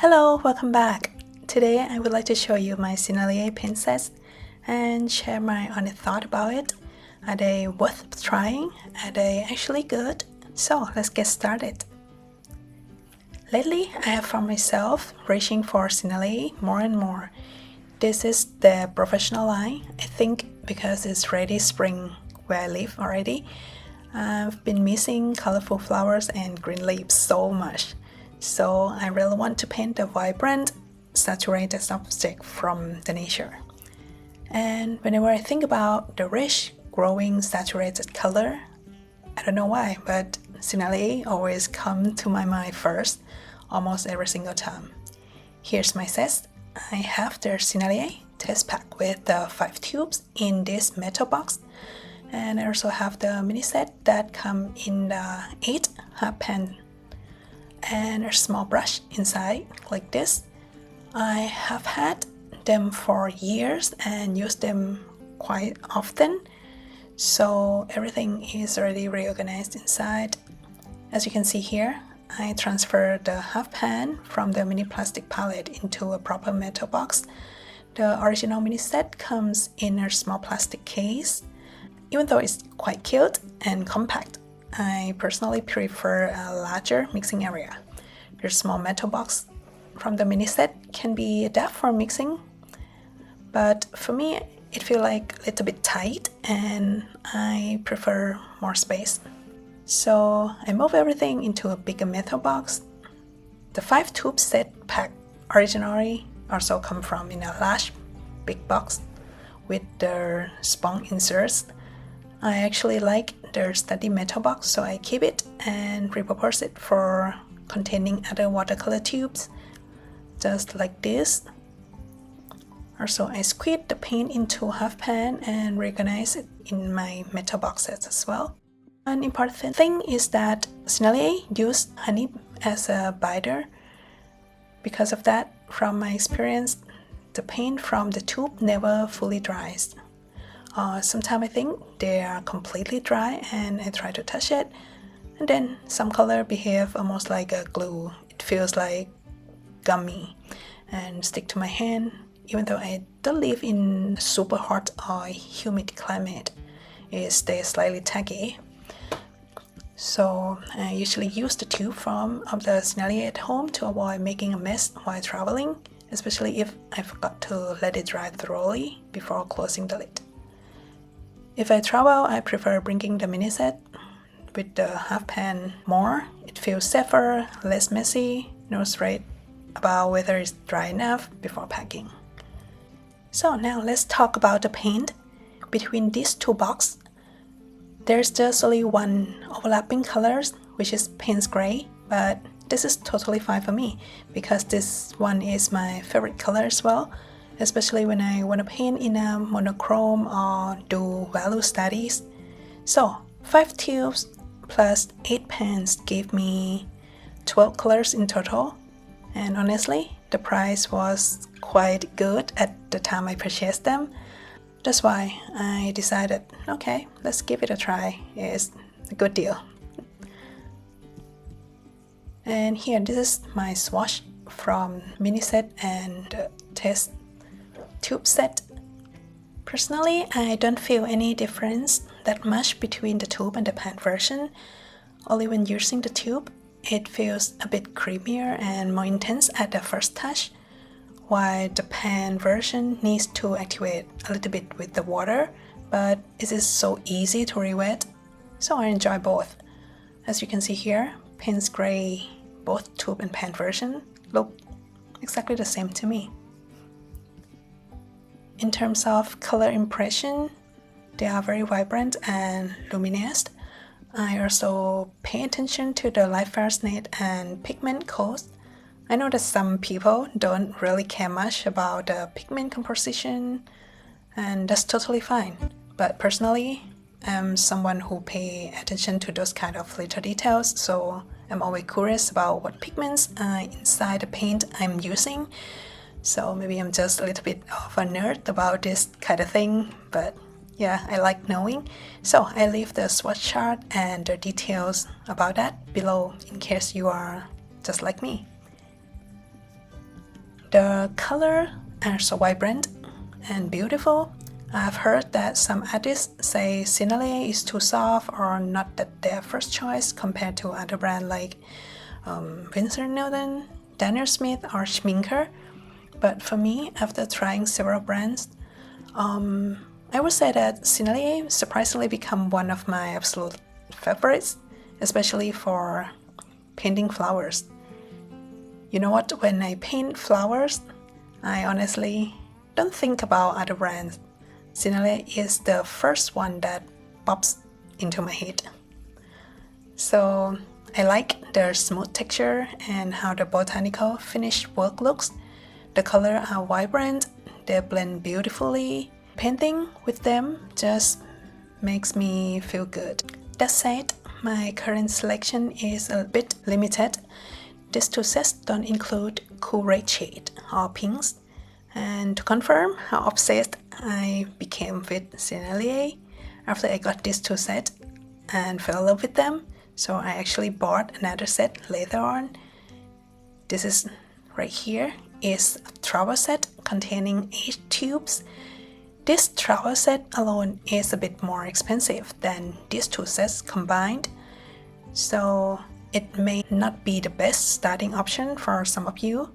Hello, welcome back. Today I would like to show you my Sennelier paint sets and share my honest thought about it. Are they worth trying? Are they actually good? So let's get started. Lately I have found myself reaching for Sennelier more and more. This is the professional line, I think, because it's ready spring where I live already. I've been missing colorful flowers and green leaves so much. So I really want to paint a vibrant, saturated subject from the nature. And whenever I think about the rich, growing, saturated color, I don't know why, but Sennelier always come to my mind first, almost every single time. Here's my set. I have the Sennelier test pack with the 5 tubes in this metal box. And I also have the mini set that come in the 8 half pan and a small brush inside like this. I have had them for years and use them quite often, so everything is already reorganized inside. As you can see here, I transferred the half pan from the mini plastic palette into a proper metal box. The original mini set comes in a small plastic case. Even though it's quite cute and compact, I personally prefer a larger mixing area. The small metal box from the mini set can be adapted for mixing, but for me it feels like a little bit tight and I prefer more space. So I move everything into a bigger metal box. The 5 tube set pack originally also come from in a large big box with the spun inserts. I actually like the sturdy metal box, so I keep it and repurpose it for containing other watercolor tubes, just like this. Also, I squeeze the paint into half pan and reorganize it in my metal box sets as well. An important thing is that Sennelier used honey as a binder. Because of that, from my experience, the paint from the tube never fully dries. Sometimes I think they are completely dry and I try to touch it, and then some color behave almost like a glue. It feels like gummy and stick to my hand. Even though I don't live in super hot or humid climate, it stays slightly tacky. So I usually use the tube form of the Sennelier at home to avoid making a mess while traveling, especially if I forgot to let it dry thoroughly before closing the lid. If I travel, I prefer bringing the mini set with the half pan more. It feels safer, less messy, no stress about whether it's dry enough before packing. So now let's talk about the paint. Between these two boxes, there's just only one overlapping colors, which is Payne's Gray, but this is totally fine for me because this one is my favorite color as well, especially when I want to paint in a monochrome or do value studies. So 5 tubes plus 8 pans gave me 12 colors in total, and honestly the price was quite good at the time I purchased them. That's why I decided, okay, let's give it a try. It's a good deal. And here, this is my swatch from mini set and test tube set. Personally, I don't feel any difference that much between the tube and the pan version. Only when using the tube, it feels a bit creamier and more intense at the first touch, while the pan version needs to activate a little bit with the water, but it is so easy to re-wet, so I enjoy both. As you can see here, Payne's Gray, both tube and pan version look exactly the same to me. In terms of color impression, they are very vibrant and luminous. I also pay attention to the lightfastness and pigment codes. I know that some people don't really care much about the pigment composition, and that's totally fine. But personally, I'm someone who pay attention to those kind of little details, so I'm always curious about what pigments are inside the paint I'm using. So maybe I'm just a little bit of a nerd about this kind of thing, but yeah, I like knowing. So I leave the swatch chart and the details about that below in case you are just like me. The color are so vibrant and beautiful. I've heard that some artists say Sennelier is too soft or not that their first choice compared to other brands like Winsor Newton, Daniel Smith or Schminker. But for me, after trying several brands, I would say that Sennelier surprisingly become one of my absolute favorites, especially for painting flowers. You know what, when I paint flowers, I honestly don't think about other brands. Sennelier is the first one that pops into my head. So I like their smooth texture and how the botanical finished work looks. The colors are vibrant, they blend beautifully. Painting with them just makes me feel good. That said, my current selection is a bit limited. These two sets don't include cool red shade or pinks. And to confirm how obsessed I became with Sennelier after I got these two sets and fell in love with them, so I actually bought another set later on. This is right here is a travel set containing 8 tubes. This travel set alone is a bit more expensive than these two sets combined, so it may not be the best starting option for some of you.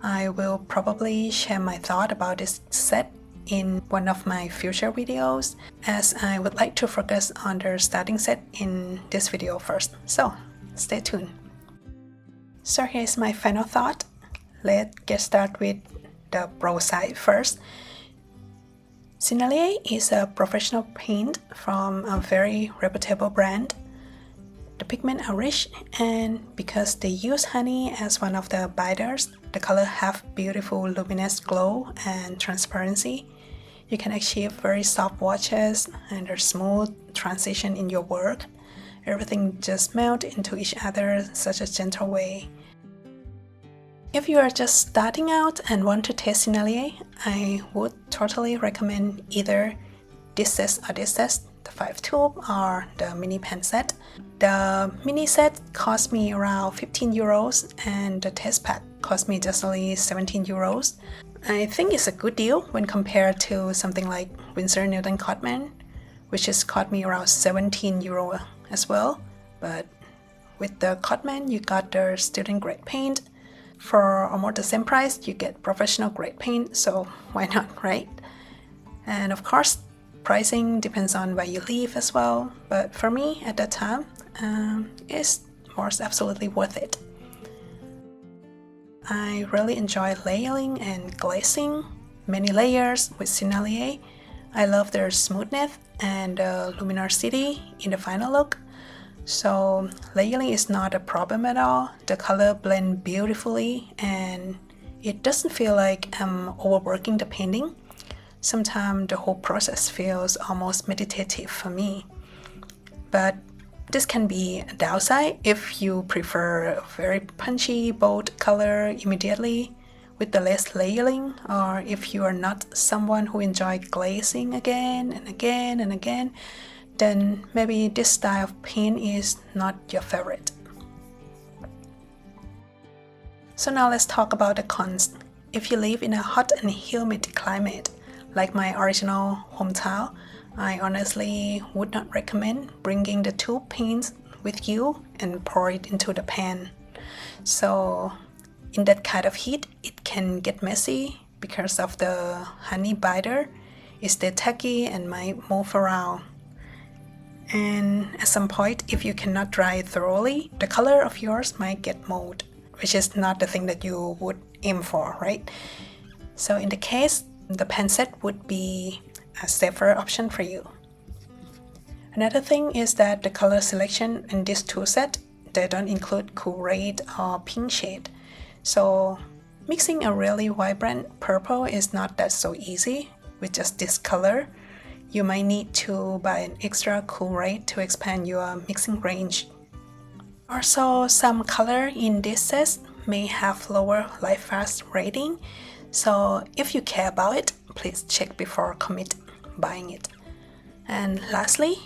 I will probably share my thought about this set in one of my future videos, as I would like to focus on the starting set in this video first, so stay tuned. So here's my final thought. Let's get started with the pro side first. Sennelier is a professional paint from a very reputable brand. The pigments are rich, and because they use honey as one of the binders, the color have beautiful luminous glow and transparency. You can achieve very soft washes and a smooth transition in your work. Everything just melt into each other in such a gentle way. If you are just starting out and want to test Sennelier, I would totally recommend either this set or this set, the 5 tube or the mini pen set. The mini set cost me around 15 euros and the test pack cost me just only 17 euros. I think it's a good deal when compared to something like Winsor Newton Cotman, which has cost me around 17 euro as well. But with the Cotman, you got the student grade paint. For almost the same price, you get professional grade paint, so why not, right? And of course, pricing depends on where you live as well, but for me at that time, it was absolutely worth it. I really enjoy layering and glazing, many layers with Sennelier. I love their smoothness and luminosity in the final look. So layering is not a problem at all. The color blend beautifully and it doesn't feel like I'm overworking the painting. Sometimes the whole process feels almost meditative for me. But this can be a downside if you prefer a very punchy, bold color immediately with the less layering, or if you are not someone who enjoys glazing again and again and again, then maybe this style of paint is not your favorite. So now let's talk about the cons. If you live in a hot and humid climate, like my original hometown, I honestly would not recommend bringing the tube paints with you and pour it into the pan. So in that kind of heat, it can get messy because of the honey binder. It's still tacky and might move around. And at some point, if you cannot dry it thoroughly, the color of yours might get mold, which is not the thing that you would aim for, right? So in the case, the pen set would be a safer option for you. Another thing is that the color selection in this tool set, they don't include cool red or pink shade. So mixing a really vibrant purple is not that so easy with just this color. You might need to buy an extra cool red to expand your mixing range. Also, some color in this set may have lower lightfast rating, so if you care about it, please check before commit buying it. And lastly,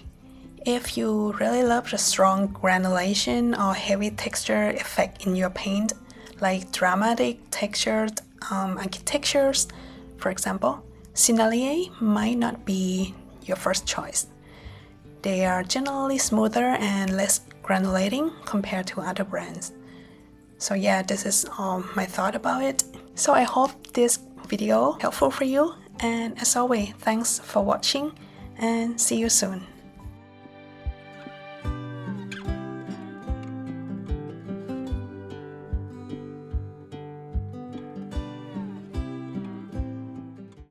if you really love the strong granulation or heavy texture effect in your paint, like dramatic textured architectures, for example, Sennelier might not be your first choice. They are generally smoother and less granulating compared to other brands. So yeah, this is my thought about it. So I hope this video helpful for you, and as always, thanks for watching and see you soon.